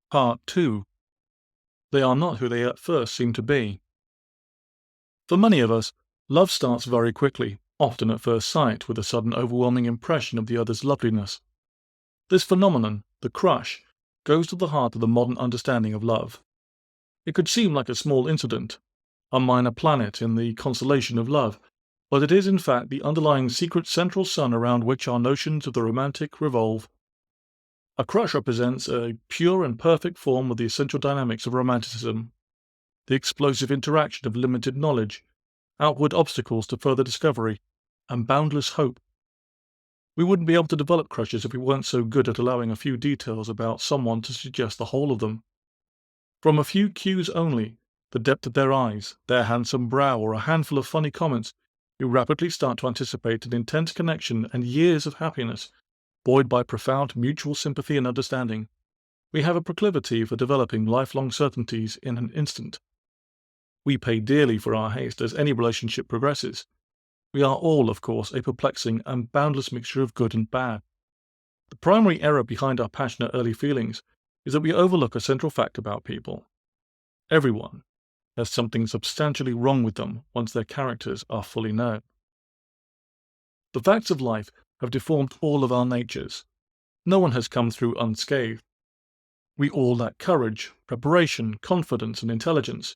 Part 2. They are not who they at first seem to be. For many of us, love starts very quickly, often at first sight, with a sudden overwhelming impression of the other's loveliness. This phenomenon, the crush, goes to the heart of the modern understanding of love. It could seem like a small incident, a minor planet in the constellation of love, but it is in fact the underlying secret central sun around which our notions of the romantic revolve. A crush represents a pure and perfect form of the essential dynamics of romanticism, the explosive interaction of limited knowledge, outward obstacles to further discovery, and boundless hope. We wouldn't be able to develop crushes if we weren't so good at allowing a few details about someone to suggest the whole of them. From a few cues only, the depth of their eyes, their handsome brow, or a handful of funny comments, you rapidly start to anticipate an intense connection and years of happiness, buoyed by profound mutual sympathy and understanding. We have a proclivity for developing lifelong certainties in an instant. We pay dearly for our haste as any relationship progresses. We are all, of course, a perplexing and boundless mixture of good and bad. The primary error behind our passionate early feelings is that we overlook a central fact about people. Everyone has something substantially wrong with them once their characters are fully known. The facts of life have deformed all of our natures. No one has come through unscathed. We all lack courage, preparation, confidence, and intelligence.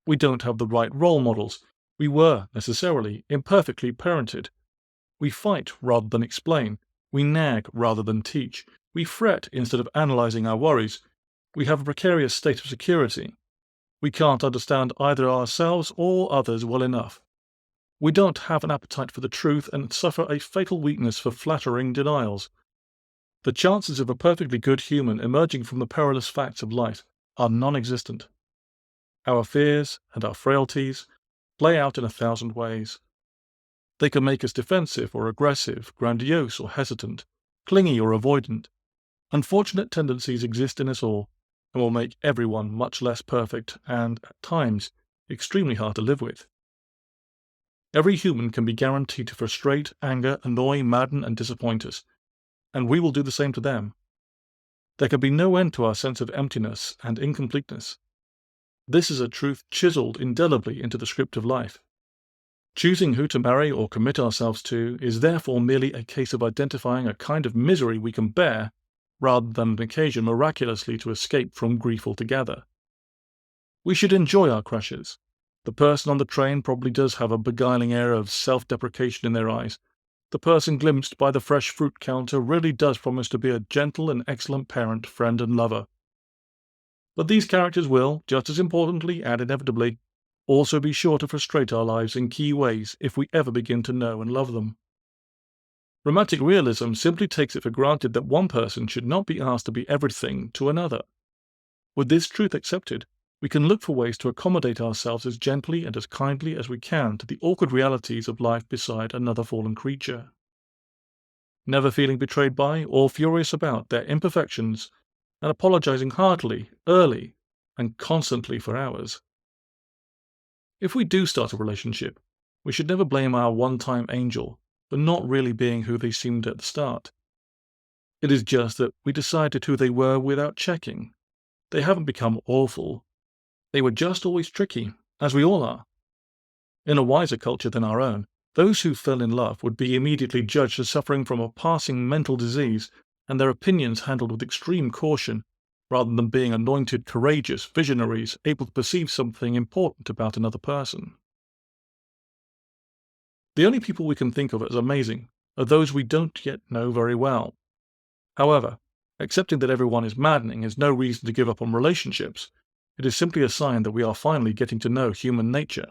We don't have the right role models. We were, necessarily, imperfectly parented. We fight rather than explain. We nag rather than teach. We fret instead of analyzing our worries. We have a precarious state of security. We can't understand either ourselves or others well enough. We don't have an appetite for the truth and suffer a fatal weakness for flattering denials. The chances of a perfectly good human emerging from the perilous facts of life are non-existent. Our fears and our frailties play out in 1,000 ways. They can make us defensive or aggressive, grandiose or hesitant, clingy or avoidant. Unfortunate tendencies exist in us all, and will make everyone much less perfect and, at times, extremely hard to live with. Every human can be guaranteed to frustrate, anger, annoy, madden, and disappoint us, and we will do the same to them. There can be no end to our sense of emptiness and incompleteness. This is a truth chiseled indelibly into the script of life. Choosing who to marry or commit ourselves to is therefore merely a case of identifying a kind of misery we can bear, rather than an occasion miraculously to escape from grief altogether. We should enjoy our crushes. The person on the train probably does have a beguiling air of self-deprecation in their eyes. The person glimpsed by the fresh fruit counter really does promise to be a gentle and excellent parent, friend, and lover. But these characters will, just as importantly and inevitably, also be sure to frustrate our lives in key ways if we ever begin to know and love them. Romantic realism simply takes it for granted that one person should not be asked to be everything to another. With this truth accepted, we can look for ways to accommodate ourselves as gently and as kindly as we can to the awkward realities of life beside another fallen creature. Never feeling betrayed by or furious about their imperfections, and apologizing heartily, early, and constantly for ours. If we do start a relationship, we should never blame our one-time angel for not really being who they seemed at the start. It is just that we decided who they were without checking. They haven't become awful. They were just always tricky, as we all are. In a wiser culture than our own, those who fell in love would be immediately judged as suffering from a passing mental disease, and their opinions handled with extreme caution, rather than being anointed, courageous visionaries able to perceive something important about another person. The only people we can think of as amazing are those we don't yet know very well. However, accepting that everyone is maddening is no reason to give up on relationships. It is simply a sign that we are finally getting to know human nature.